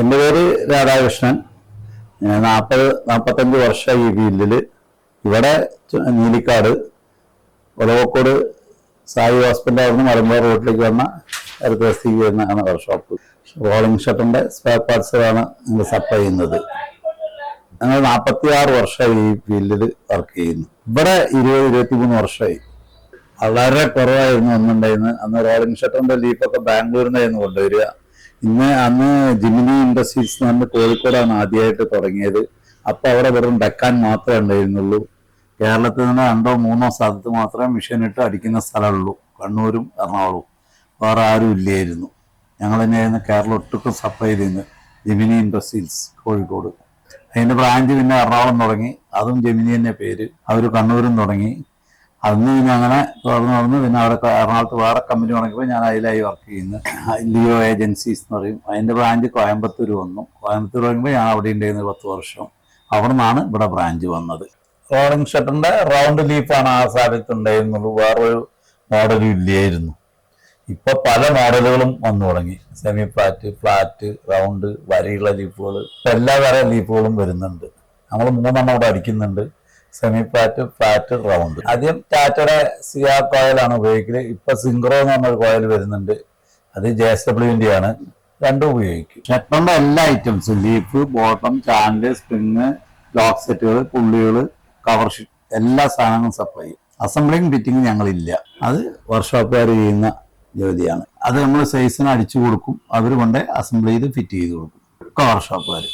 എൻ്റെ പേര് രാധാകൃഷ്ണൻ. 45 വർഷമായി ഈ ഫീൽഡിൽ. ഇവിടെ നീലിക്കാട് ഒലവക്കോട് സായി ഹോസ്പിറ്റൽ അവിടുന്ന് മലമ്പുഴ റോഡിലേക്ക് വന്ന അടുത്തേക്ക് വരുന്നതാണ് വർക്ക്ഷോപ്പ്. റോളിംഗ് ഷട്ടറിൻ്റെ സ്പെയർ പാർട്സുകളാണ് ഞങ്ങൾ സപ്ലൈ ചെയ്യുന്നത്. ഞങ്ങൾ 46 വർഷമായി ഈ ഫീൽഡിൽ വർക്ക് ചെയ്യുന്നു. ഇവിടെ 20-23 വർഷമായി. വളരെ കുറവായിരുന്നു ഒന്നുണ്ടായിരുന്നു. അന്ന് റോളിംഗ് ഷട്ടറിൻ്റെ ലീഫൊക്കെ ബാംഗ്ലൂരിൽ നിന്നായിരുന്നു കൊണ്ടുവരിക. അന്ന് ജിമിനി ഇൻഡസ്ട്രീസ് എന്ന് പറഞ്ഞ് കോഴിക്കോടാണ് ആദ്യമായിട്ട് തുടങ്ങിയത്. അപ്പോൾ അവിടെ വെറും ഡെക്കാൻ മാത്രമേ ഉണ്ടായിരുന്നുള്ളൂ. കേരളത്തിൽ നിന്ന് 2-3 സ്ഥലത്ത് മാത്രമേ മെഷീനിട്ട് അടിക്കുന്ന സ്ഥലമുള്ളൂ. കണ്ണൂരും എറണാകുളവും. വേറെ ആരും ഇല്ലായിരുന്നു. ഞങ്ങൾ തന്നെയായിരുന്നു കേരളം ഒട്ടുക്കും സപ്ലൈ ചെയ്യുന്നത്. ജിമിനി ഇൻഡസ്ട്രീസ് കോഴിക്കോട്. അതിൻ്റെ ബ്രാഞ്ച് പിന്നെ എറണാകുളം തുടങ്ങി. അതും ജിമിനി തന്നെ പേര്. അവർ കണ്ണൂരും തുടങ്ങി. അന്ന് പിന്നെ അങ്ങനെ തുറന്ന് പിന്നെ അവിടെ എറണാകുളത്ത് വേറെ കമ്പനി തുടങ്ങിയപ്പോൾ ഞാൻ അതിലായി വർക്ക് ചെയ്യുന്നത്. ലിയോ ഏജൻസീസ് എന്ന് പറയും. അതിൻ്റെ ബ്രാഞ്ച് കോയമ്പത്തൂർ വന്നു. കോയമ്പത്തൂർ തുടങ്ങുമ്പോൾ ഞാൻ അവിടെ ഉണ്ടായിരുന്നത് 10 വർഷം. അവിടെ നിന്നാണ് ഇവിടെ ബ്രാഞ്ച് വന്നത്. റോളിംഗ് ഷട്ടറിൻ്റെ റൗണ്ട് ലീഫാണ് ആ സ്ഥലത്ത് ഉണ്ടായിരുന്നുള്ളൂ. വേറൊരു മോഡലും ഇല്ലായിരുന്നു. ഇപ്പോൾ പല മോഡലുകളും വന്നു തുടങ്ങി. സെമി ഫ്ലാറ്റ്, ഫ്ലാറ്റ്, റൗണ്ട്, വരയുള്ള ലീഫുകൾ, എല്ലാ തരം ലീഫുകളും വരുന്നുണ്ട്. നമ്മൾ 3 എണ്ണം ഇവിടെ അടിക്കുന്നുണ്ട്. Semi flat, flat, round. ആദ്യം ടാറ്റയുടെ സിആർ കോയിലാണ് ഉപയോഗിക്കല്. ഇപ്പൊ സിംഗ്രോ എന്ന് പറഞ്ഞൊരു കോയിൽ വരുന്നുണ്ട്. അത് JSW ആണ്. രണ്ടും ഉപയോഗിക്കും. ഷട്ടറിന്റെ എല്ലാ ഐറ്റംസും leaf, bottom, channel, spring, lock സെറ്റുകൾ, പുള്ളികൾ, കവർ ഷീറ്റ്, എല്ലാ സാധനങ്ങളും സപ്ലൈ ചെയ്യും. അസംബ്ലിങ് ഫിറ്റിംഗ് ഞങ്ങളില്ല. അത് വർക്ക്ഷോപ്പുകാർ ചെയ്യുന്ന ജോലിയാണ്. അത് നമ്മൾ സൈസിന് അടിച്ചു കൊടുക്കും. അവർ കൊണ്ട് അസംബിൾ ചെയ്ത് ഫിറ്റ് ചെയ്ത് കൊടുക്കും. ഒക്കെ വർക്ക്ഷോപ്പുകാർ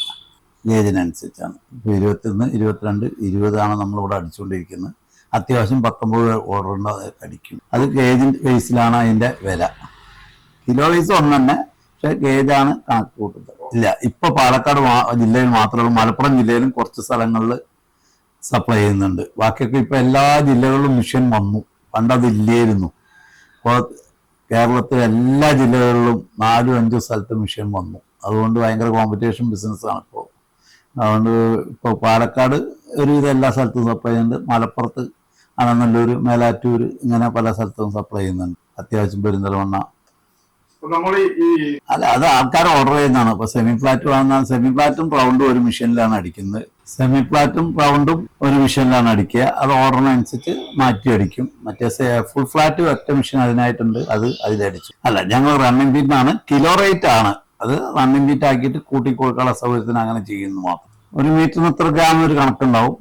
ഗേജിനനുസരിച്ചാണ്. ഇപ്പോൾ 21, 22, 20 ആണ് നമ്മളിവിടെ അടിച്ചുകൊണ്ടിരിക്കുന്നത്. അത്യാവശ്യം 19 ഓർഡറിൻ്റെ അടിക്കും. അത് ഗേജിൻ ബേസിലാണ് അതിൻ്റെ വില. കിലോ വൈസ് ഒന്ന് തന്നെ, പക്ഷേ ഗേജാണ് കണക്ക് കൂട്ടുന്നത്. ഇല്ല, ഇപ്പോൾ പാലക്കാട് ജില്ലയിൽ മാത്രമേ, മലപ്പുറം ജില്ലയിലും കുറച്ച് സ്ഥലങ്ങളിൽ സപ്ലൈ ചെയ്യുന്നുണ്ട്. ബാക്കിയൊക്കെ ഇപ്പോൾ എല്ലാ ജില്ലകളിലും മിഷൻ വന്നു. പണ്ടതില്ലായിരുന്നു. ഇപ്പോൾ കേരളത്തിലെ എല്ലാ ജില്ലകളിലും 4-5 സ്ഥലത്ത് മിഷൻ വന്നു. അതുകൊണ്ട് ഭയങ്കര കോമ്പറ്റീഷൻ ബിസിനസ്സാണ് ഇപ്പോൾ. അതുകൊണ്ട് ഇപ്പോൾ പാലക്കാട് ഒരുവിധം എല്ലാ സ്ഥലത്തും സപ്ലൈ ചെയ്യുന്നുണ്ട്. മലപ്പുറത്ത് അനനല്ലൂർ, മേലാറ്റൂർ, ഇങ്ങനെ പല സ്ഥലത്തും സപ്ലൈ ചെയ്യുന്നുണ്ട്. അത്യാവശ്യം പെരിന്തൽമണ്ണ. അല്ല, അത് ആൾക്കാർ ഓർഡർ ചെയ്യുന്നതാണ്. ഇപ്പോൾ സെമി ഫ്ലാറ്റ് വാങ്ങാൻ സെമി ഫ്ലാറ്റും റൗണ്ടും ഒരു മെഷീനിലാണ് അടിക്കുന്നത്. സെമി ഫ്ലാറ്റും റൗണ്ടും ഒരു മെഷീനിലാണ് അടിക്കുക. അത് ഓർഡറിനനുസരിച്ച് മാറ്റി അടിക്കും. മറ്റേ ഫുൾ ഫ്ലാറ്റ് ഒറ്റ മെഷീൻ അതിനായിട്ടുണ്ട്. അത് അതിലടിച്ചു. അല്ല, ഞങ്ങൾ റണ്ണിങ് ഫീറ്റിനാണ്. കിലോ റേറ്റ് ആണ്. അത് റണ്ണിങ് ഫീറ്റ് ആക്കിയിട്ട് കൂട്ടി കൊടുക്കാനുള്ള സൗകര്യത്തിന് അങ്ങനെ ചെയ്യുന്നു മാത്രം. ഒരു മീറ്ററിന് ഇത്ര ഗ്രാം ഒരു കണക്കുണ്ടാവും.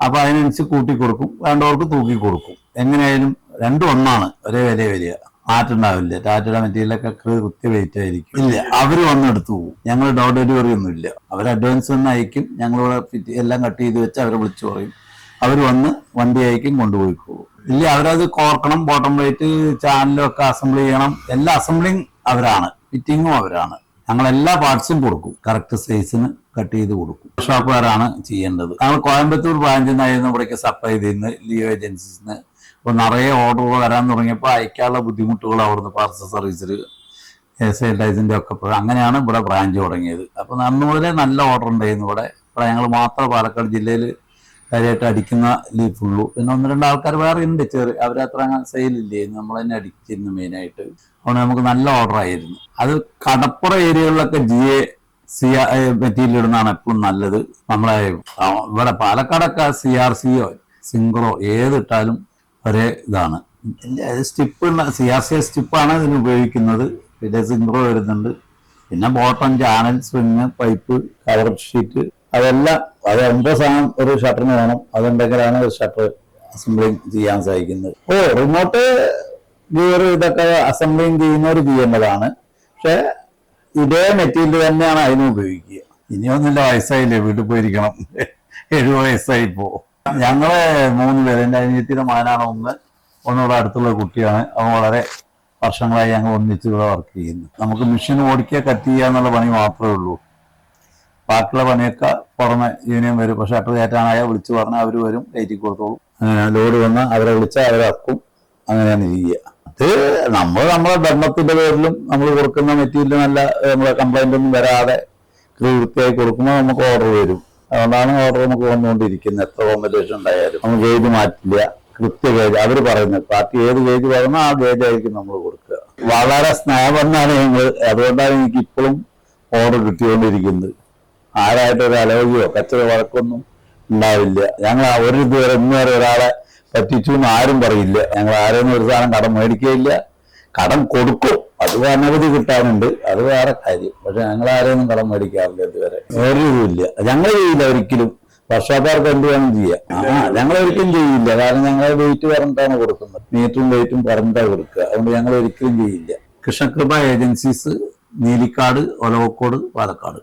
അപ്പൊ അതിനനുസരിച്ച് കൂട്ടി കൊടുക്കും. വേണ്ടവർക്ക് തൂക്കി കൊടുക്കും. എങ്ങനെയായാലും രണ്ടും ഒന്നാണ്. ഒരേ വില വരിക. മാറ്റുണ്ടാവില്ല. ടാറ്റയുടെ മെറ്റീരിയലൊക്കെ കൃത്യ വെയിറ്റ് ആയിരിക്കും. ഇല്ല, അവർ വന്ന് എടുത്തു പോകും. ഞങ്ങൾ ഡോർ ഡെലിവറി ഒന്നും ഇല്ല. അവർ അഡ്വാൻസ് ഒന്ന് അയക്കും. ഞങ്ങളിവിടെ ഫിറ്റ് എല്ലാം കട്ട് ചെയ്ത് വെച്ച് അവരെ വിളിച്ചു പറയും. അവർ വന്ന് വണ്ടി അയക്കും, കൊണ്ടുപോയി പോകും. ഇല്ല, അവരത് കോർക്കണം, ബോട്ടം പ്ലേറ്റ്, ചാനലും ഒക്കെ അസംബിൾ ചെയ്യണം. എല്ലാ അസംബ്ലിങ് അവരാണ്, ഫിറ്റിങ്ങും അവരാണ്. ഞങ്ങൾ എല്ലാ പാർട്സും കൊടുക്കും. കറക്റ്റ് സൈസിന് കട്ട് ചെയ്ത് കൊടുക്കും. ഷോപ്പുകാരാണ് ചെയ്യേണ്ടത്. ഞങ്ങൾ കോയമ്പത്തൂർ ബ്രാഞ്ചിൽ നിന്നായിരുന്നു ഇവിടേക്ക് സപ്ലൈ ചെയ്യുന്നത്, ലിയോ ഏജൻസീസിന്. അപ്പോൾ നിറയെ ഓർഡറുകൾ വരാൻ തുടങ്ങിയപ്പോൾ അയക്കാനുള്ള ബുദ്ധിമുട്ടുകൾ അവിടുന്ന് പാർസൽ സർവീസിൽ സെയിൽസിൻ്റെ ഒക്കെ അങ്ങനെയാണ് ഇവിടെ ബ്രാഞ്ച് തുടങ്ങിയത്. അപ്പോൾ അന്ന് മുതലേ നല്ല ഓർഡർ ഉണ്ടായിരുന്നു ഇവിടെ. ഞങ്ങൾ മാത്രം പാലക്കാട് ജില്ലയിൽ കാര്യമായിട്ട് അടിക്കുന്ന ലീഫുള്ളൂ. പിന്നെ 1-2 ആൾക്കാർ വേറെ ഉണ്ട്. അവരത്ര അങ്ങനെ സെയിലില്ലായിരുന്നു. നമ്മൾ തന്നെ അടിച്ചിരുന്നു മെയിനായിട്ട്. അതുകൊണ്ട് നമുക്ക് നല്ല ഓർഡർ ആയിരുന്നു. അത് കടപ്പുറ ഏരിയകളിലൊക്കെ മെറ്റീരിയൽ ഇടുന്നതാണ് എപ്പോഴും നല്ലത്. നമ്മളെ ഇവിടെ പാലക്കാടൊക്കെ CRCയോ സിംഗ്രോ ഏതിട്ടാലും ഒരേ ഇതാണ്. സ്റ്റിപ്പ് CRC സ്റ്റിപ്പാണ് ഇതിന് ഉപയോഗിക്കുന്നത്. പിന്നെ സിംഗ്രോ വരുന്നുണ്ട്. പിന്നെ bottom, channel, spring, pipe, cover sheet, അതെല്ലാം. അത് 9 സാധനം ഒരു ഷട്ടറിന് വേണം. അതുണ്ടെങ്കിലാണ് ഒരു ഷട്ടർ അസംബ്ലിങ് ചെയ്യാൻ സാധിക്കുന്നത്. റിമോട്ട് ഗിയർ ഇതൊക്കെ അസംബ്ലിങ് ചെയ്യുന്നവർ ചെയ്യേണ്ടതാണ്. പക്ഷെ ഇതേ മെറ്റീരിയൽ തന്നെയാണ് അതിന് ഉപയോഗിക്കുക. ഇനിയൊന്നുമില്ല, വയസ്സായില്ലേ, വീട്ടിൽ പോയിരിക്കണം. 70 വയസ്സായിപ്പോ. ഞങ്ങള് 3 പേര്. എൻ്റെ അനിയത്തിയുടെ മകനാണ് ഒന്നിവിടെ അടുത്തുള്ള കുട്ടിയാണ്. അവൻ വളരെ വർഷങ്ങളായി ഞങ്ങൾ ഒന്നിച്ച് ഇവിടെ വർക്ക് ചെയ്യുന്നു. നമുക്ക് മെഷീൻ ഓടിക്കുക, കട്ട് ചെയ്യുക എന്നുള്ള പണി മാത്രമേ ഉള്ളൂ. ബാക്കിയുള്ള പണിയൊക്കെ പുറമെ യൂണിയൻ വരും. പക്ഷെ ഷട്ടർ കയറ്റാനായാൽ വിളിച്ചു പറഞ്ഞാൽ അവർ വരും, കയറ്റി കൊടുത്തോളും. അങ്ങനെ ലോഡ് വന്നാൽ അവരെ വിളിച്ചാൽ അവരക്കും. അങ്ങനെയാണ് ചെയ്യുക. അത് നമ്മളെ ധർമ്മത്തിന്റെ പേരിലും നമ്മൾ കൊടുക്കുന്ന മെറ്റീരിയൽ നല്ല നമ്മളെ കംപ്ലൈന്റ് ഒന്നും വരാതെ വൃത്തിയായി കൊടുക്കുമ്പോൾ നമുക്ക് ഓർഡർ വരും. അതുകൊണ്ടാണ് ഓർഡർ നമുക്ക് വന്നുകൊണ്ടിരിക്കുന്നത്. എത്ര കോമ്പറ്റീഷൻ ഉണ്ടായാലും നമ്മൾ ഗേജ് മാറ്റില്ല. കൃത്യ ഗേജ് അവർ പറയുന്നത്. പാർട്ടി ഏത് ഗേജ് പറയുന്നോ ആ ഗേജ് ആയിരിക്കും നമ്മൾ കൊടുക്കുക. വളരെ സ്നേഹമെന്നാണ് ഞങ്ങൾ. അതുകൊണ്ടാണ് എനിക്ക് ഇപ്പോഴും ഓർഡർ കിട്ടിക്കൊണ്ടിരിക്കുന്നത്. ആരായിട്ടൊരു അലോചിയോ കച്ചറ വഴക്കൊന്നും ഉണ്ടാവില്ല. ഞങ്ങൾ ഒരു ഇതുവരെ ഇന്നുവരെ ഒരാളെ പറ്റിച്ചു എന്ന് ആരും പറയില്ല. ഞങ്ങൾ ആരെയും ഒരു സാധനം കടം മേടിക്കുകയില്ല. കടം കൊടുക്കും, അത് അനവധി കിട്ടാനുണ്ട്, അത് വേറെ കാര്യം. പക്ഷെ ഞങ്ങൾ ആരെയൊന്നും കടം മേടിക്കാറില്ല ഇതുവരെ. ഒരു ഇതുമില്ല, ഞങ്ങൾ ചെയ്യില്ല ഒരിക്കലും. വർഷക്കാർക്ക് എന്ത് വേണം ചെയ്യാം. ഞങ്ങൾ ഒരിക്കലും ചെയ്യില്ല. കാരണം ഞങ്ങൾ വെയിറ്റ് പറഞ്ഞിട്ടാണ് കൊടുക്കുന്നത്, മീറ്ററും വെയിറ്റും പറഞ്ഞിട്ടാണ് കൊടുക്കുക. അതുകൊണ്ട് ഞങ്ങൾ ഒരിക്കലും ചെയ്യില്ല. കൃഷ്ണകൃപ ഏജൻസീസ്, നീലിക്കാട്, ഒലവക്കോട്, പാലക്കാട്.